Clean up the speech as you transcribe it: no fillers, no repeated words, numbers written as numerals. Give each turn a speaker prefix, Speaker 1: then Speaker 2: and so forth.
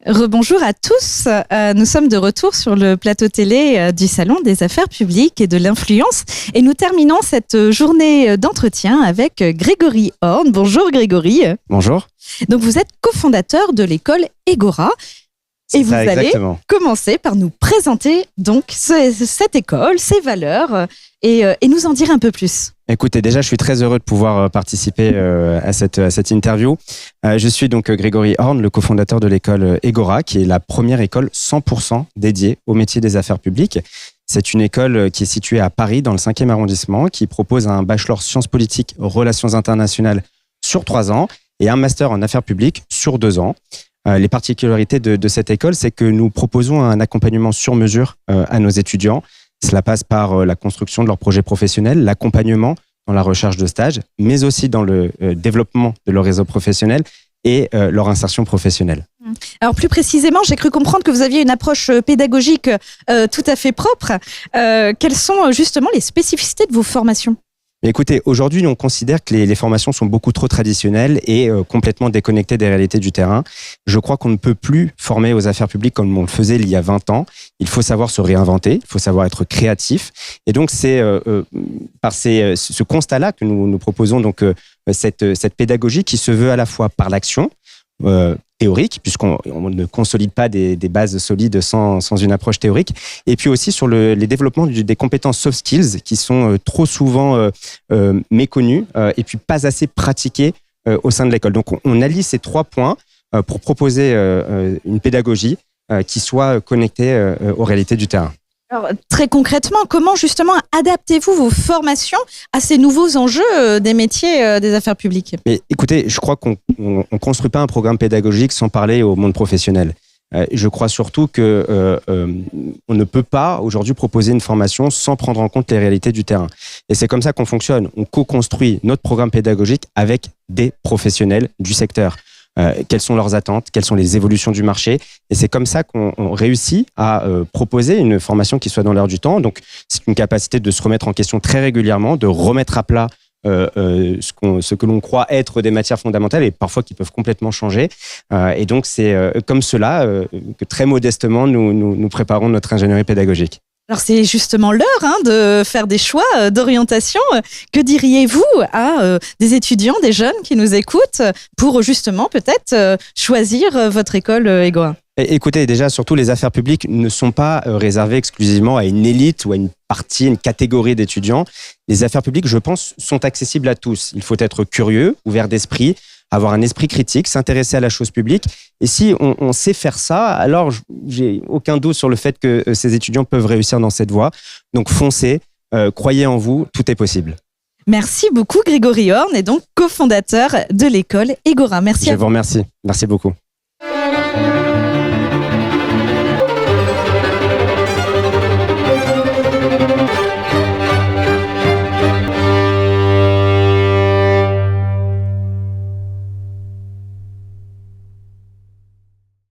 Speaker 1: Rebonjour à tous, nous sommes de retour sur le plateau télé du Salon des Affaires Publiques et de l'Influence et nous terminons cette journée d'entretien avec Grégory Horn. Bonjour Grégory.
Speaker 2: Bonjour.
Speaker 1: Donc vous êtes cofondateur de l'école Egora et vous allez commencer par nous présenter donc cette école, ses valeurs et nous en dire un peu plus.
Speaker 2: Écoutez, déjà, je suis très heureux de pouvoir participer à cette interview. Je suis donc Grégory Horn, le cofondateur de l'école Egora, qui est la première école 100% dédiée au métier des affaires publiques. C'est une école qui est située à Paris, dans le 5e arrondissement, qui propose un bachelor sciences politiques, relations internationales sur 3 ans et un master en affaires publiques sur 2 ans. Les particularités de cette école, c'est que nous proposons un accompagnement sur mesure à nos étudiants. Cela passe par la construction de leurs projets professionnels, l'accompagnement dans la recherche de stages, mais aussi dans le développement de leur réseau professionnel et leur insertion professionnelle.
Speaker 1: Alors plus précisément, j'ai cru comprendre que vous aviez une approche pédagogique tout à fait propre. Quelles sont justement les spécificités de vos formations ?
Speaker 2: Écoutez, aujourd'hui, on considère que les formations sont beaucoup trop traditionnelles et complètement déconnectées des réalités du terrain. Je crois qu'on ne peut plus former aux affaires publiques comme on le faisait il y a 20 ans. Il faut savoir se réinventer, il faut savoir être créatif. Et donc, c'est par ce constat-là que nous proposons donc cette pédagogie qui se veut à la fois par l'action, théorique, puisqu'on ne consolide pas des bases solides sans une approche théorique, et puis aussi sur les développements des compétences soft skills qui sont trop souvent méconnues et puis pas assez pratiquées au sein de l'école. Donc on allie ces 3 points pour proposer une pédagogie qui soit connectée aux réalités du terrain.
Speaker 1: Alors, très concrètement, comment justement adaptez-vous vos formations à ces nouveaux enjeux des métiers des affaires publiques ?
Speaker 2: Mais écoutez, je crois qu'on ne construit pas un programme pédagogique sans parler au monde professionnel. Je crois surtout qu'on ne peut pas aujourd'hui proposer une formation sans prendre en compte les réalités du terrain. Et c'est comme ça qu'on fonctionne. On co-construit notre programme pédagogique avec des professionnels du secteur. Quelles sont leurs attentes, quelles sont les évolutions du marché. Et c'est comme ça qu'on réussit à proposer une formation qui soit dans l'air du temps. Donc, c'est une capacité de se remettre en question très régulièrement, de remettre à plat ce que l'on croit être des matières fondamentales et parfois qui peuvent complètement changer. Et donc, c'est comme cela que très modestement, nous préparons notre ingénierie pédagogique.
Speaker 1: Alors c'est justement l'heure de faire des choix d'orientation. Que diriez-vous à des étudiants, des jeunes qui nous écoutent pour justement peut-être choisir votre école Egora ?
Speaker 2: Écoutez, déjà, surtout les affaires publiques ne sont pas réservées exclusivement à une élite ou à une partie, une catégorie d'étudiants. Les affaires publiques, je pense, sont accessibles à tous. Il faut être curieux, ouvert d'esprit, avoir un esprit critique, s'intéresser à la chose publique. Et si on sait faire ça, alors j'ai aucun doute sur le fait que ces étudiants peuvent réussir dans cette voie. Donc foncez, croyez en vous, tout est possible.
Speaker 1: Merci beaucoup Grégory Horn, et donc cofondateur de l'école Egora. Merci.
Speaker 2: Je vous remercie. Merci beaucoup.